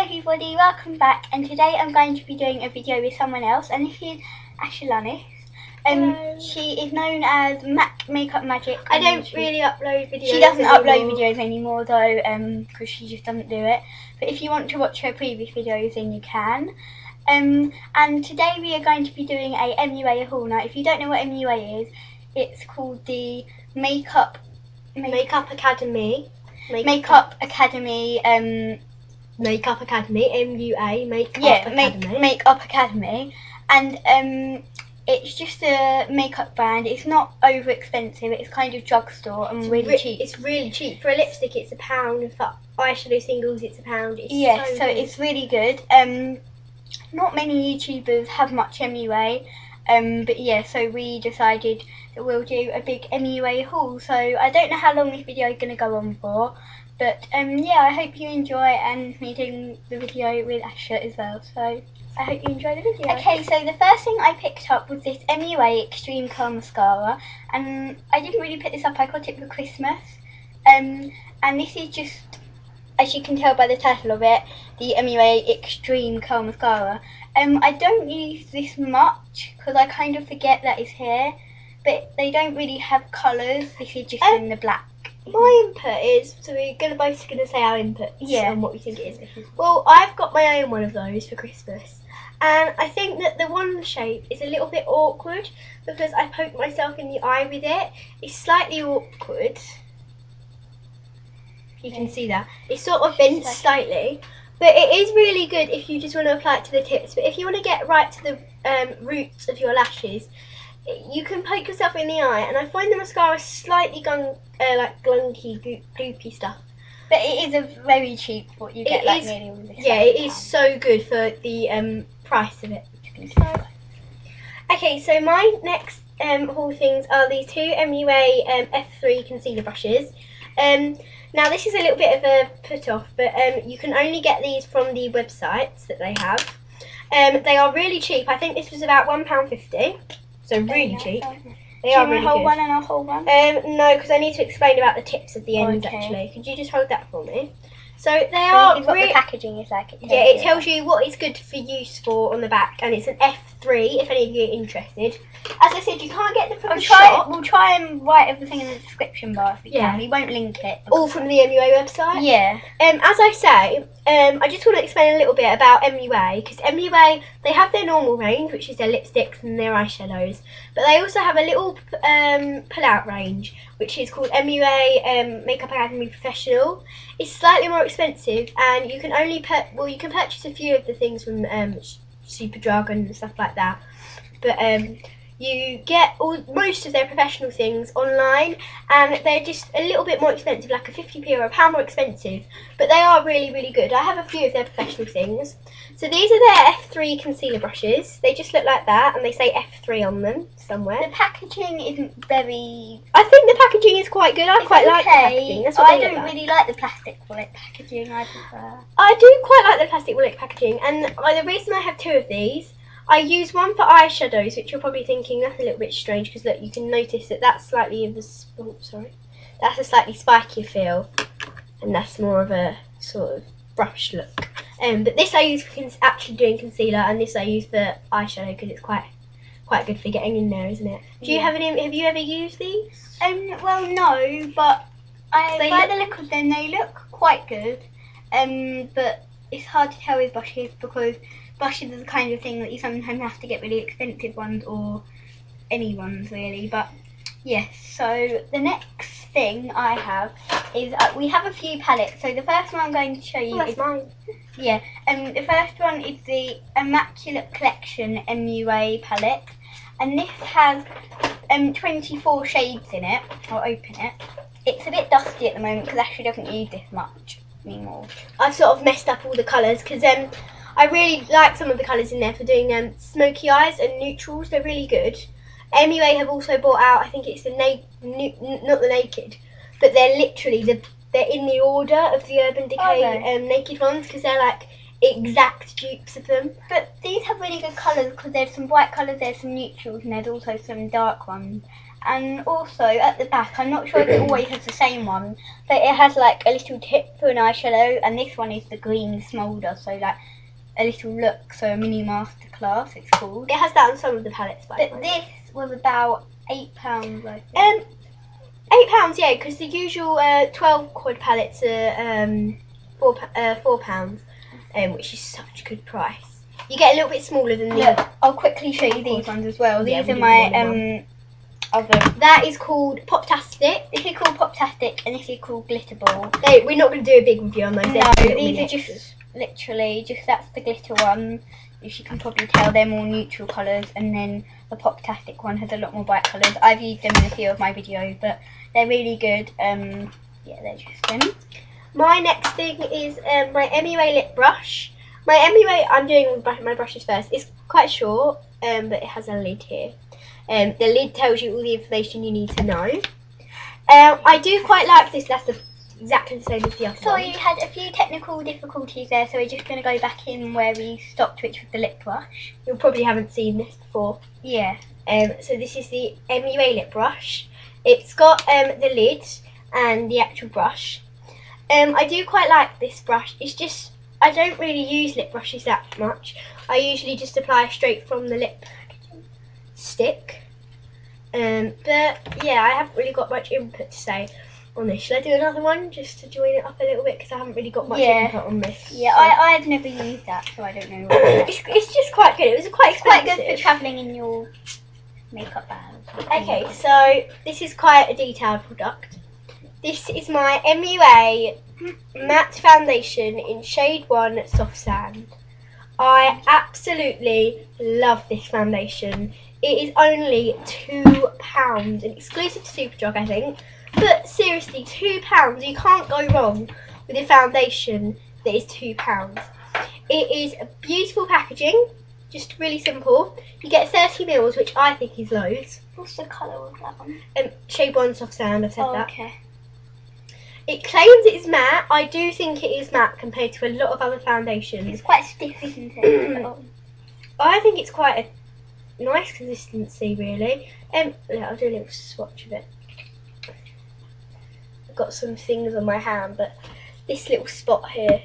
everybody, welcome back, and today I'm going to be doing a video with someone else, and this is Ashelanis. She is known as MacMakeupMagic. I don't really upload videos. She doesn't upload videos anymore though, because she just doesn't do it. But if you want to watch her previous videos, then you can. And today we are going to be doing a MUA haul. Now, if you don't know what MUA is, it's called the Makeup Academy. Makeup Academy. Makeup Academy, MUA, Makeup Academy, and it's just a makeup brand. It's not over expensive. It's kind of drugstore and really cheap. It's really cheap. For a lipstick, it's £1. For eyeshadow singles, it's £1. So it's really good. Not many YouTubers have much MUA, but yeah, so we decided that we'll do a big MUA haul. So I don't know how long this video is going to go on for. But yeah, I hope you enjoy and me doing the video with Asha as well. So I hope you enjoy the video. Okay, so the first thing I picked up was this MUA Extreme Curl Mascara. And I didn't really pick this up, I got it for Christmas. And this is just, as you can tell by the title of it, the MUA Extreme Curl Mascara. I don't use this much because I kind of forget that it's here. But they don't really have colours, this is just in the black. My input is, so we're both going to say our inputs and what we think it is. Well, I've got my own one of those for Christmas. And I think that the one shape is a little bit awkward because I poked myself in the eye with it. It's slightly awkward. You can see that. It's sort of bent slightly. But it is really good if you just want to apply it to the tips. But if you want to get right to the roots of your lashes, you can poke yourself in the eye, and I find the mascara slightly glunky, gloopy stuff. But it is a very cheap, what you get nearly all this. Yeah, it is so good for the price of it. Okay, so my next haul things are these two MUA F3 concealer brushes. Now this is a little bit of a put off, but you can only get these from the websites that they have. They are really cheap. I think this was about £1.50. So really cheap. They are really good. Hold one and I'll hold one? No, because I need to explain about the tips at the end actually. Could you just hold that for me? So they are really... the packaging is like... it tells you what it's good for use for on the back, and it's an F3 if any of you are interested. As I said, you can't get them from the shop. We'll try and write everything in the description bar if we can. We won't link it. All from the MUA website? Yeah. As I say, I just want to explain a little bit about MUA, because MUA, they have their normal range, which is their lipsticks and their eyeshadows, but they also have a little pull-out range, which is called MUA Makeup Academy Professional. It's slightly more expensive, and you can only you can purchase a few of the things from Superdrug and stuff like that, but you get most of their professional things online, and they're just a little bit more expensive, like a 50p or £1 more expensive, but they are really, really good. I have a few of their professional things. So these are their F3 concealer brushes. They just look like that, and they say F3 on them somewhere. The packaging isn't very... I think the packaging is quite good. I quite like the packaging. That's what I don't really like the plastic wallet packaging. I do quite like the plastic wallet packaging, and the reason I have two of these, I use one for eyeshadows, which you're probably thinking that's a little bit strange because look, you can notice that that's slightly of a that's a slightly spikier feel, and that's more of a sort of brush look. But this I use for actually doing concealer, and this I use for eyeshadow because it's quite good for getting in there, isn't it? Do you have any? Have you ever used these? Well, no, but by the look of them, they look quite good. But it's hard to tell with brushes because brushes are the kind of thing that you sometimes have to get really expensive ones or any ones really. But yes, so the next thing I have is we have a few palettes. So the first one I'm going to show you is mine. Yeah, the first one is the Immaculate Collection MUA palette, and this has 24 shades in it. I'll open it. It's a bit dusty at the moment because Ashley doesn't use this much anymore. I've sort of messed up all the colours because I really like some of the colours in there for doing smoky eyes and neutrals. They're really good. MUA have also bought out, I think it's the not the Naked, but they're literally they're in the order of the Urban Decay Naked ones because they're like exact dupes of them. But these have really good colours because there's some bright colours, there's some neutrals, and there's also some dark ones. And also at the back, I'm not sure if it always has the same one, but it has like a little tip for an eyeshadow, and this one is the green smolder, so like a little look, so a mini masterclass it's called. It has that on some of the palettes, but this was about £8, I think. £8, yeah, because the usual 12 quad palettes are £4, which is such a good price. You get a little bit smaller than the other. I'll quickly show you these ones as well. Yeah, these are my other. That is called Poptastic. This is called Poptastic, and this is called Glitter Ball. We're not going to do a big review on those. No, these are just literally that's the glitter one. As you can probably tell, they're more neutral colours, and then the Poptastic one has a lot more bright colours. I've used them in a few of my videos, but they're really good. Yeah, they're just them. My next thing is my MUA lip brush. My MUA, I'm doing my brushes first. It's quite short, but it has a lid here. The lid tells you all the information you need to know. I do quite like this. That's exactly the same as the other one. So we had a few technical difficulties there, so we're just going to go back in where we stopped, which was the lip brush. You probably haven't seen this before. Yeah. So this is the MUA lip brush. It's got the lid and the actual brush. I do quite like this brush. It's just, I don't really use lip brushes that much. I usually just apply straight from the lip stick. But yeah, I haven't really got much input to say on this. Should I do another one just to join it up a little bit, because I haven't really got much input on this? Yeah, so. I've never used that, so I don't know. It's just quite good. It was quite expensive. Quite good for travelling in your makeup bag. Okay, so this is quite a detailed product. This is my MUA matte foundation in shade 1 Soft Sand. I absolutely love this foundation. It is only £2, and exclusive to Superdrug, I think. But seriously, £2, you can't go wrong with a foundation that is £2. It is a beautiful packaging, just really simple. You get 30ml, which I think is loads. What's the colour of that one? Shade 1 Soft Sand, I've said that. Okay. It claims it is matte. I do think it is matte compared to a lot of other foundations. It's quite stiff, isn't it? I think it's quite a nice consistency, really. I'll do a little swatch of it. I've got some things on my hand, but this little spot here,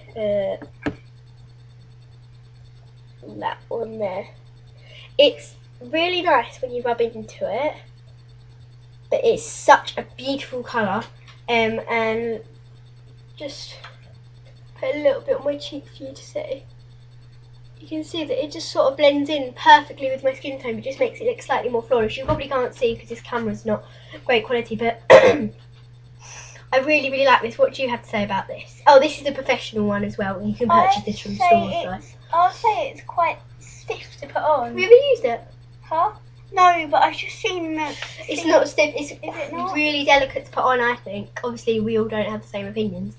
that one there, it's really nice when you rub into it, but it's such a beautiful colour. And just put a little bit on my cheek for you to see. You can see that it just sort of blends in perfectly with my skin tone, but just makes it look slightly more flawless. You probably can't see because this camera's not great quality, but I really, really like this. What do you have to say about this? Oh, this is a professional one as well. You can purchase this from stores. I'll say it's quite stiff to put on. Have you ever used it? Huh? No, but I've just seen that. It's not stiff. It's not? really delicate to put on, I think. Obviously, we all don't have the same opinions,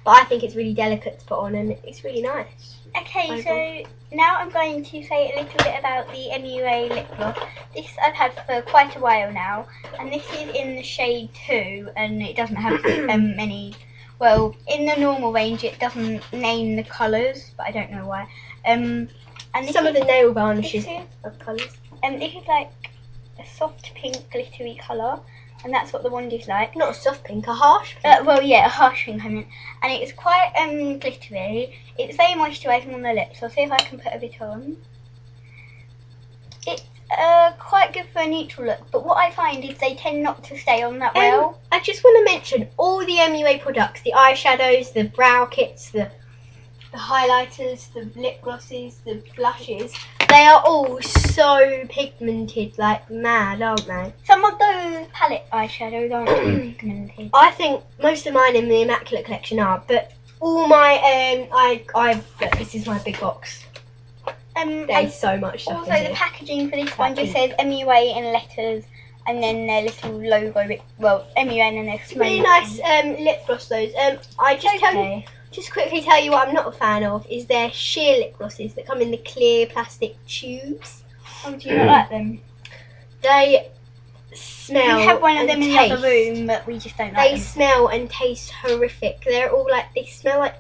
but I think it's really delicate to put on, and it's really nice. Okay, so now I'm going to say a little bit about the MUA lip gloss. This I've had for quite a while now, and this is in the shade 2, and it doesn't have many. Well, in the normal range, it doesn't name the colours, but I don't know why. And some of the nail varnishes of colours. This is like a soft pink glittery colour, and that's what the wand is like. Not a soft pink, a harsh pink. Well, yeah, a harsh pink, I mean. And it's quite glittery. It's very moisturising on the lips. I'll see if I can put a bit on. It's quite good for a neutral look, but what I find is they tend not to stay on that well. I just want to mention all the MUA products, the eyeshadows, the brow kits, the highlighters, the lip glosses, the blushes, they are all so pigmented like mad, aren't they? Some of those palette eyeshadows aren't too pigmented. I think most of mine in the Immaculate collection are, but all my, this is my big box. There's so much stuff also in here. The packaging for this one just says MUA in letters, and then their little logo, well, MUA and then their small. Really nice lip gloss those. I just quickly tell you what I'm not a fan of is their sheer lip glosses that come in the clear plastic tubes. Oh, do you not like them? They smell. We have one of them in the other room, but we just don't like them. They smell and taste horrific. They're all like, they smell like,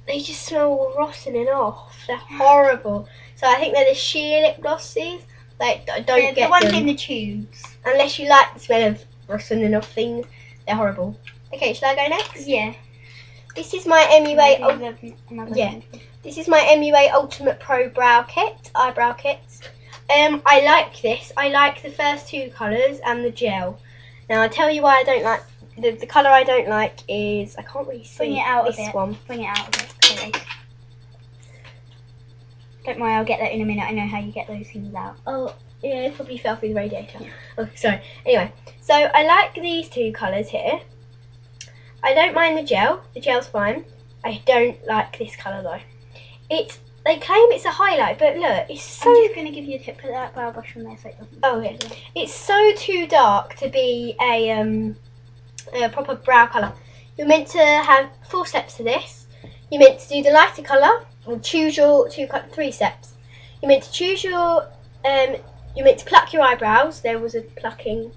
they just smell rotten and off. They're horrible. So I think they're the sheer lip glosses. Like, don't get the ones them. in the tubes. Unless you like the smell of rustling off things. They're horrible. Okay, shall I go next? Yeah. This is my MUA. This is my MUA Ultimate Pro Brow Kit. Eyebrow kits. I like this. I like the first two colours and the gel. Now I'll tell you why I don't like the colour I don't like is I can't really see. Bring it out this of it. one. Bring it out of it. Sorry. Don't worry, I'll get that in a minute. I know how you get those things out. Oh yeah, it probably fell through the radiator. Yeah. Oh sorry. Anyway, so I like these two colours here. I don't mind the gel. The gel's fine. I don't like this colour though. They claim it's a highlight, but look, it's so... I'm just going to give you a tip. Put that brow brush on there so it doesn't... Oh, yeah. It's so too dark to be a proper brow colour. You're meant to have 4 steps to this. You're meant to do the lighter colour, or choose your 3 steps. You're meant to choose your... you're meant to pluck your eyebrows. There was a plucking...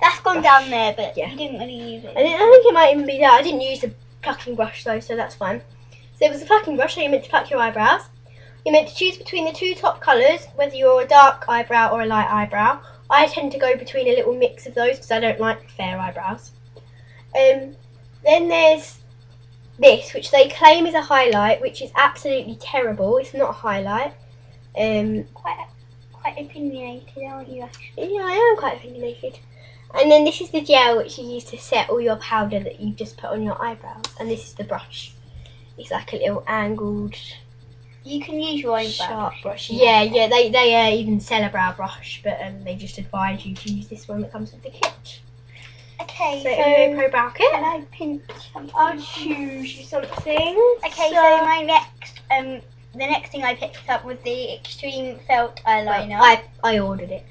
That's gone brush down there, but yeah. you didn't really use it. I think it might even be there. I didn't use the plucking brush though, so that's fine. So there was a plucking brush, so you're meant to pluck your eyebrows. You're meant to choose between the 2 top colours, whether you're a dark eyebrow or a light eyebrow. I tend to go between a little mix of those because I don't like fair eyebrows. Then there's this, which they claim is a highlight, which is absolutely terrible. It's not a highlight. Quite opinionated, aren't you, actually? Yeah, I am quite opinionated. And then this is the gel, which you use to set all your powder that you've just put on your eyebrows. And this is the brush. It's like a little angled... You can use your own sharp brush. Yeah, they even sell a brow brush, but they just advise you to use this one that comes with the kit. Okay, so so Pro Brow Kit. can I pinch something? I'll choose you something. Okay, so my next, the next thing I picked up was the Extreme Felt Eyeliner. Well, I ordered it.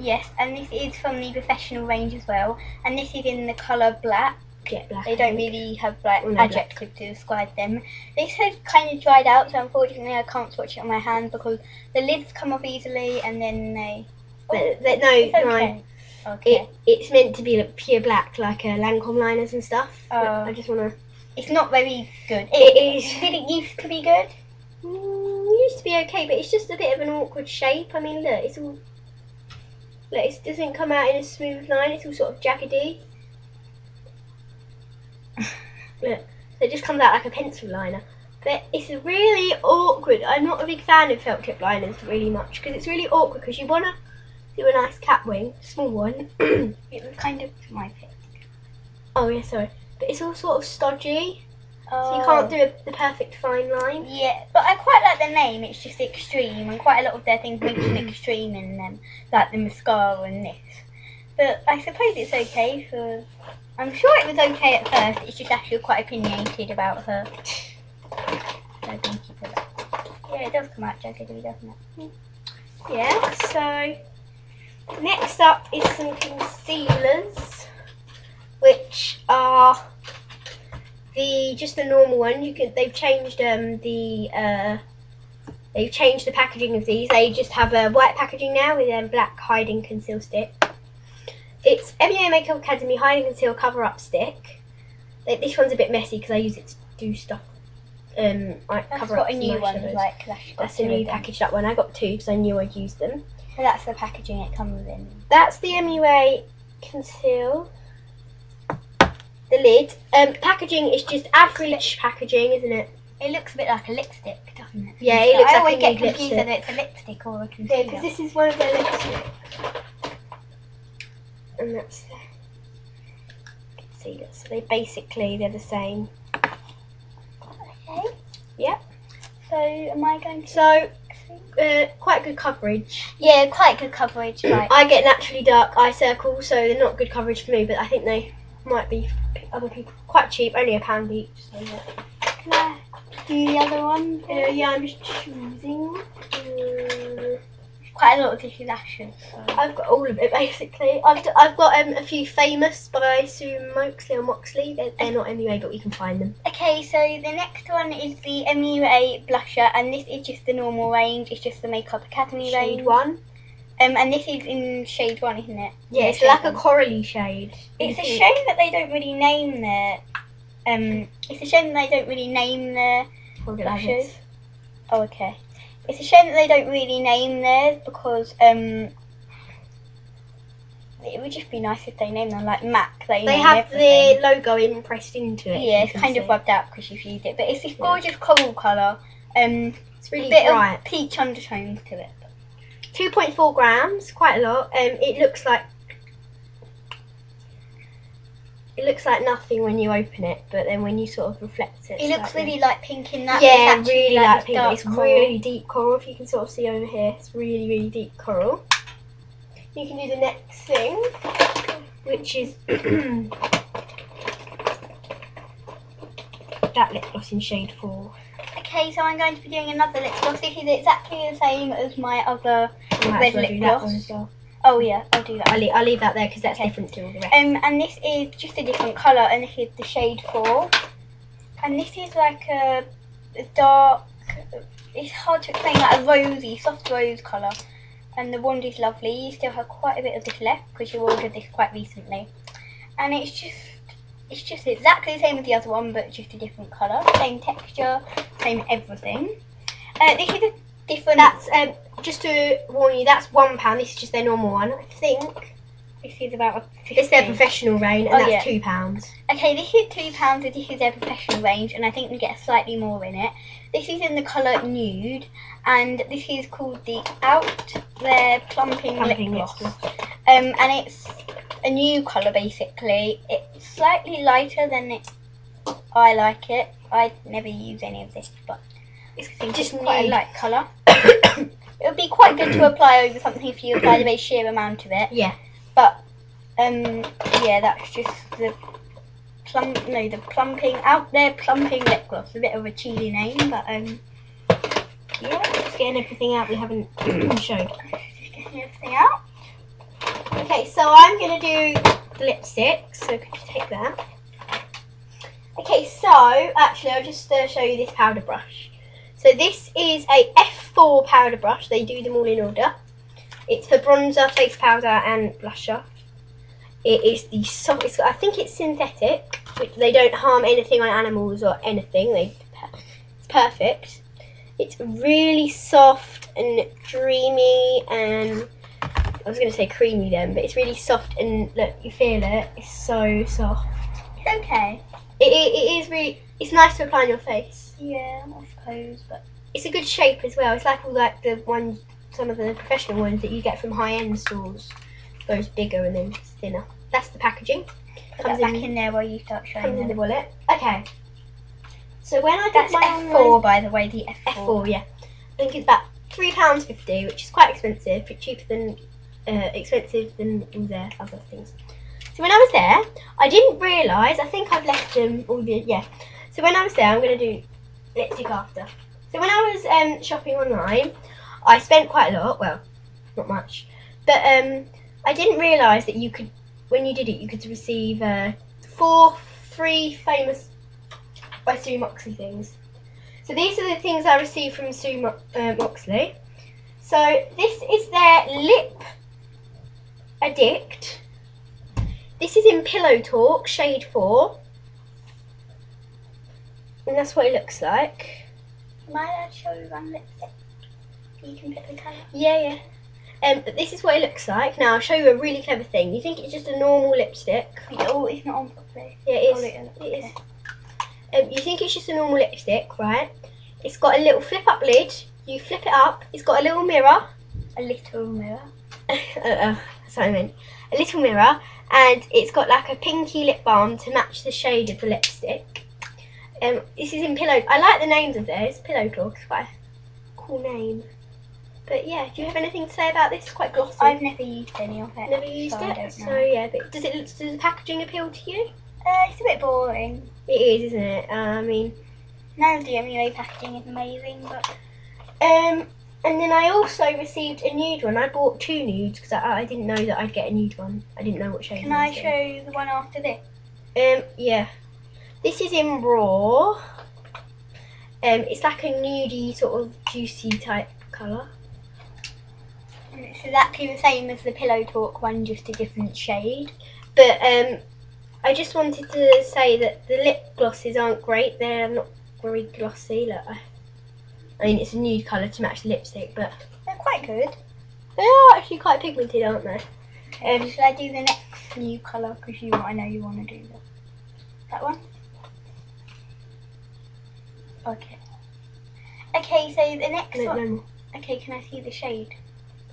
Yes, and this is from the Professional range as well, and this is in the colour black. Yeah, black. They don't really have like No, adjective to describe them. This has kind of dried out, so unfortunately I can't swatch it on my hand because the lids come off easily and then they... Okay. It's meant to be like pure black, like Lancome liners and stuff. I just want to... It's not very good. It is. Did it used to be good? It used to be okay, but it's just a bit of an awkward shape. I mean, look, it's all... Look, it doesn't come out in a smooth line. It's all sort of jaggedy. Look, so it just comes out like a pencil liner. But it's really awkward. I'm not a big fan of felt tip liners really much because it's really awkward because you want to do a nice cat wing, small one. It was kind of my pick. Oh yeah, sorry. But it's all sort of stodgy. Oh. So you can't do the perfect fine line. Yeah, but I quite like the name. It's just Extreme, and quite a lot of their things mention Extreme in them, like the mascara and this. But I suppose it's okay for... I'm sure it was okay at first. It's just actually quite opinionated about her. So thank you for that. Yeah, it does come out jaggedy, doesn't it? Yeah. So next up is some concealers, which are just the normal one. They've changed they've changed the packaging of these. They just have a white packaging now with black hide and conceal stick. It's MUA Makeup Academy Hide and Conceal Cover Up Stick. This one's a bit messy because I use it to do stuff. Cover up a new one. That's a new package. That one I got 2 because I knew I'd use them. So that's the packaging it comes in. That's the MUA Conceal. The lid. Packaging is just average packaging, isn't it? It looks a bit like a lipstick, doesn't it? Yeah, it looks I like always a get nude confused lipstick. whether it's a lipstick or a concealer. Yeah, because this is one of their lipsticks. And that's the concealer. So they're the same. Okay. Yep. So am I going to... So, quite good coverage. Yeah, quite good coverage, right. I get naturally dark eye circles, so they're not good coverage for me, but I think they might be for other people. Quite cheap, only £1 each. So yeah. Can I do the other one? Yeah, I'm just choosing. Quite a lot of tissue lashes. So. I've got all of it basically. I've got a few famous by Sue Moxley or Moxley. They're not MUA, but we can find them. Okay, so the next one is the MUA blusher, and this is just the normal range. It's just the Makeup Academy range. Shade 1. And this is in shade 1, isn't it? Yeah, it's like a corally shade. It's a shame that they don't really name their. It's a shame that they don't really name their blushes. Oh, okay. It's a shame that they don't really name theirs because it would just be nice if they named them like Mac. They have everything. the logo impressed into it. Yeah, it's kind of rubbed out because you've used it, but it's this gorgeous coral colour. It's really a bit bright. of peach undertones to it. 2.4 grams, quite a lot. It looks like nothing when you open it, but then when you sort of reflect it, it looks really like pink in that. Yeah, really like pink. It's coral. really deep coral. If you can sort of see over here, it's really, really deep coral. You can do the next thing, which is that lip gloss in shade 4. Okay, so I'm going to be doing another lip gloss. This is exactly the same as my other red lip gloss. Well. Oh yeah, I'll do that. I'll leave that there because that's different to all the rest. And this is just a different colour, and this is the shade 4. And this is like a dark, it's hard to explain, like a rosy, soft rose colour. And the wand is lovely. You still have quite a bit of this left because you ordered this quite recently. And it's just exactly the same as the other one, but just a different colour. Same texture, same everything. This is a different... That's, just to warn you, that's £1. This is just their normal one, I think. This is about it's their professional range, and that's £2. Okay, this is £2 and this is their professional range, and I think we get slightly more in it. This is in the colour Nude, and this is called the Out There Plumping Lip Gloss. And it's a new colour basically. It's slightly lighter than I like it. I never use any of this, but it's just quite a light colour. It would be quite good to apply over something if you apply the very sheer amount of it. Yeah. But yeah, that's just the plumping Out There Plumping Lip Gloss. A bit of a cheesy name, but yeah, just getting everything out we haven't showed. Just getting everything out. Okay, so I'm gonna do the lipstick. So could you take that? Okay, so actually I'll just show you this powder brush. So this is a F4 powder brush. They do them all in order. It's for bronzer, face powder, and blusher. It is the soft. I think it's synthetic, which they don't harm anything on animals or anything. It's perfect. It's really soft and dreamy, and I was going to say creamy then, but it's really soft and look, you feel it. It's so soft. It's okay. It is really. It's nice to apply on your face. Yeah, I suppose, but it's a good shape as well. It's like all like the ones, some of the professional ones that you get from high-end stores. Goes bigger and then thinner. That's the packaging. Put that back in there while you start showing Comes in the them. wallet. Okay. So when I That's did my F4 by the way, the F4. F4, yeah. I think it's about £3.50, which is quite expensive, but cheaper than expensive than all their other things. So when I was there, I didn't realise. I think I've left them all the So when I was there, I'm going to do lipstick after. So when I was shopping online, I spent quite a lot. Well, not much, but I didn't realise that you could, when you did it, you could receive 3 famous by Sue Moxley things. So these are the things I received from Sue Moxley. So this is their Lip Addict. This is in Pillow Talk, shade 4. And that's what it looks like. Might I show you one lipstick? You can pick the colour. Yeah. But this is what it looks like. Now I'll show you a really clever thing. You think it's just a normal lipstick? Oh, it's not on properly. Yeah, it is. You think it's just a normal lipstick, right? It's got a little flip up lid. You flip it up. It's got a little mirror. A little mirror. That's what I meant. A little mirror, and it's got like a pinky lip balm to match the shade of the lipstick. This is in Pillow. I like the names of theirs. Pillow Talk. It's quite a cool name. But yeah, do you have anything to say about this? It's quite glossy. I've never used any of it. Never used it. So yeah, but does the packaging appeal to you? It's a bit boring. It is, isn't it? I mean, none of the MUA packaging is amazing, but and then I also received a nude one. I bought 2 nudes because I didn't know that I'd get a nude one. I didn't know what shade. Can I show you the one after this? Yeah. This is in Raw. It's like a nudie sort of juicy type colour. It's exactly the same as the Pillow Talk one, just a different shade. But I just wanted to say that the lip glosses aren't great. They're not very glossy. Look, I mean, it's a nude colour to match the lipstick, but They're quite good. they are actually quite pigmented, aren't they? Should I do the next new colour? Because I know you want to do that one. Okay. Okay, so the next one. Okay, can I see the shade?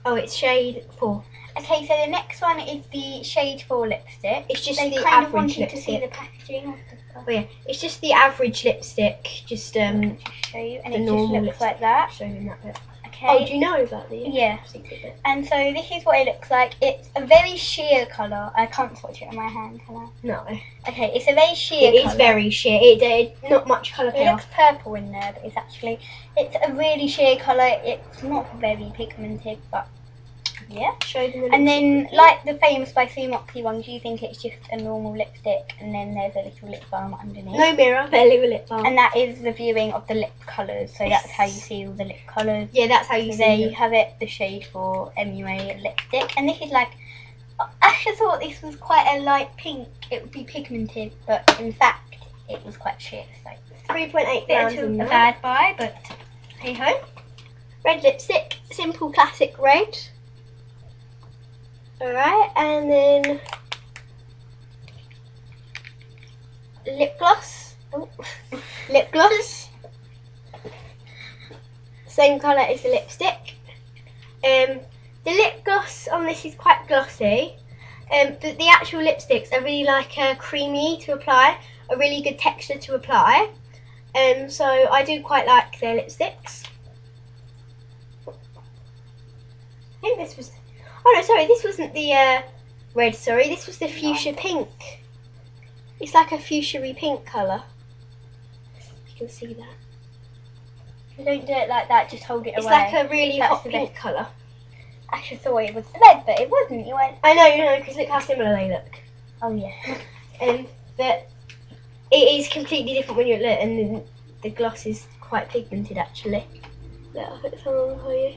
Oh, it's shade 4. Okay, so the next one is the shade 4 lipstick. It's just they the kind of average wanted lipstick. to see the packaging of the stuff. Oh yeah, it's just the average lipstick. Just Show you, and the it just normal looks lipstick. like that. Show them that bit. Okay. Oh, do you know about the Yeah. secret bit? And so this is what it looks like. It's a very sheer colour. I can't swatch it in my hand, can I? No. Okay, it's a very sheer It colour. is very sheer. It not much colour It payoff. looks purple in there, but it's a really sheer colour. It's not very pigmented, but yeah. Show them the And then, lipstick. like the famous by Sue Moxley ones, you think it's just a normal lipstick, and then there's a little lip balm underneath. No mirror, but a little lip balm. And that is the viewing of the lip colours, so that's how you see all the lip colours. Yeah, that's how you So see there you it. have it, the shade 4 MUA lipstick. And this is like, I actually thought this was quite a light pink. It would be pigmented, but in fact, it was quite sheer. So 3.8 bit grams of in a there. bad buy, but hey ho. Red lipstick, simple classic red. Alright, and then lip gloss. Oh. Lip gloss. Same colour as the lipstick. The lip gloss on this is quite glossy. But the actual lipsticks are really like creamy to apply, a really good texture to apply. So I do quite like their lipsticks. I think this was. Oh no, sorry, this wasn't the red. Sorry, this was the fuchsia pink. It's like a fuchsia-y pink colour. You can see that. Don't do it like that, just hold it It's away. like a really That's hot the pink colour. I actually thought it was red, but it wasn't. You went, I know, because look how similar they look. oh yeah. But it is completely different when you look, and then the gloss is quite pigmented actually. Look, I'll put some on for you.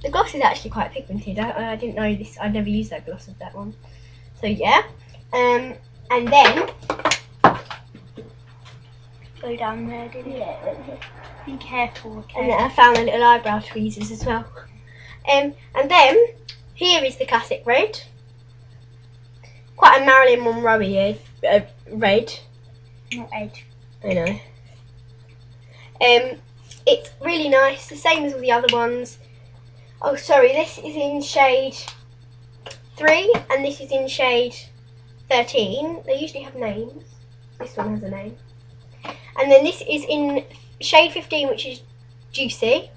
The gloss is actually quite pigmented. I didn't know this. I've never used that gloss of that one. So yeah. And then Go down there, didn't it? Be careful, okay? and then I found the little eyebrow tweezers as well. And then here is the classic red. Quite a Marilyn Monroe red. Not edge. I know. It's really nice, the same as all the other ones. Oh, sorry, this is in shade 3 and this is in shade 13. They usually have names. This one has a name. And then this is in shade 15, which is Juicy.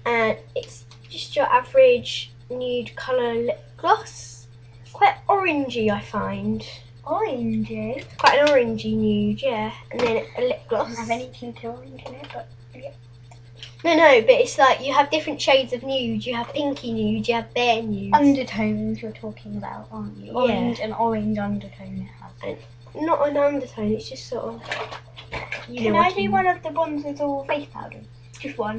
And it's just your average nude colour lip gloss. Quite orangey, I find. Orangey? Quite an orangey nude, yeah. And then a lip gloss. Doesn't have anything to orange in it, but yeah. No, but it's like you have different shades of nude. You have pinky nude, you have bare nude. Undertones you're talking about, aren't you? Yeah. Orange and orange undertone it has. Not an undertone, it's just sort of. Can I do one of the ones with all face powder? Just one.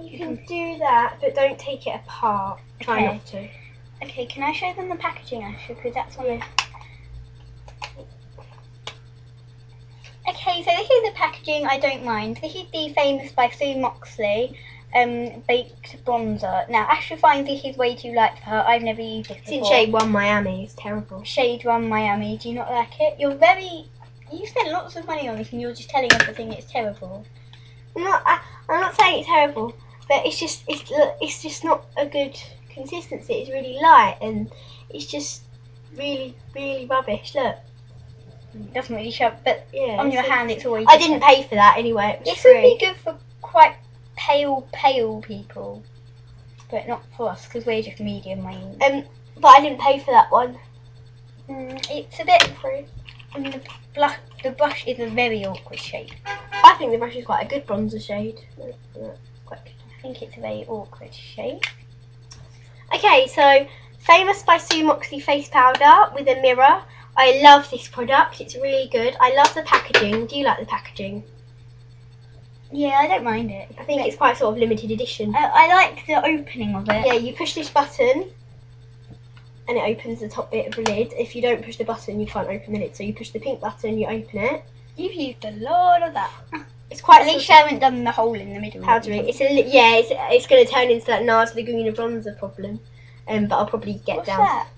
You can do that, but don't take it apart. Try Okay. not to. Okay, can I show them the packaging actually? Because that's one. Yeah. Okay, so this is the packaging I don't mind. This is the famous by Sue Moxley baked bronzer. Now, Ashley finds this is way too light for her. I've never used this It's before. in shade 1 Miami, it's terrible. Shade 1 Miami. Do you not like it? You spent lots of money on this and you're just telling everything it's terrible. I'm not saying it's terrible, but it's just not a good consistency. It's really light and it's just really, really rubbish. Look. It doesn't really show, but Yeah, on your hand it's always I didn't pay for that anyway. It was This would free. be good for quite pale people, but not for us because we're just medium range. But I didn't pay for that one. It's a bit free. And the brush is a very awkward shade. I think the brush is quite a good bronzer shade. Quite good. I think it's a very awkward shade. Okay, so famous by Sue Moxley face powder with a mirror. I love this product. It's really good. I love the packaging. Do you like the packaging? Yeah, I don't mind it. I think it's quite sort of limited edition. I like the opening of it. Yeah, you push this button and it opens the top bit of the lid. If you don't push the button, you can't open the lid. So you push the pink button, you open it. You've used a lot of that. It's quite. At least I haven't done the hole in the middle. Powdery. It's going to turn into that NARS Laguna bronzer problem. But I'll probably get What's down. that?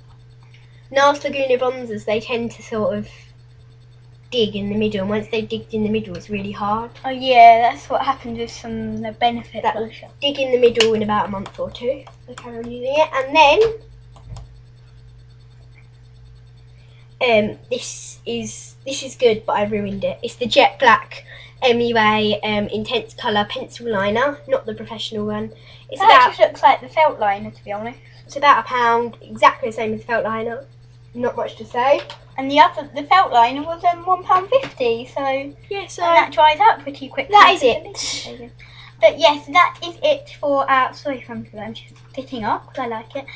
NARS Laguna bronzers, they tend to sort of dig in the middle, and once they've digged in the middle, it's really hard. Oh yeah, that's what happens with some the benefit That will blusher. dig in the middle in about a month or two. So carry on using it, and then this is good, but I ruined it. It's the Jet Black MUA Intense Colour Pencil Liner, not the professional one. That just looks like the felt liner, to be honest. It's about £1, exactly the same as the felt liner. Not much to say. And the felt liner was £1.50, so Yeah, so and that dries out pretty quickly. that is it. But yes, that is it for our. Sorry if I'm just sitting up because I like it.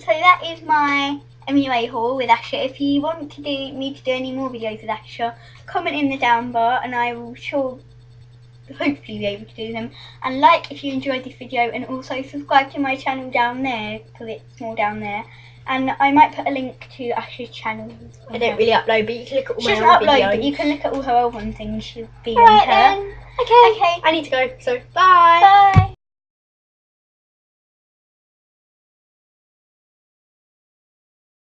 So that is my MUA haul with Asher. If you want me to do any more videos with Asher, comment in the down bar, and I will hopefully be able to do them. And like if you enjoyed this video, and also subscribe to my channel down there because it's more down there. And I might put a link to Asher's channel. I don't really upload, but you can look at all She my doesn't other upload, videos. but you can look at all her other things. She'll be Alright on her. then. Okay. I need to go. So bye. Bye.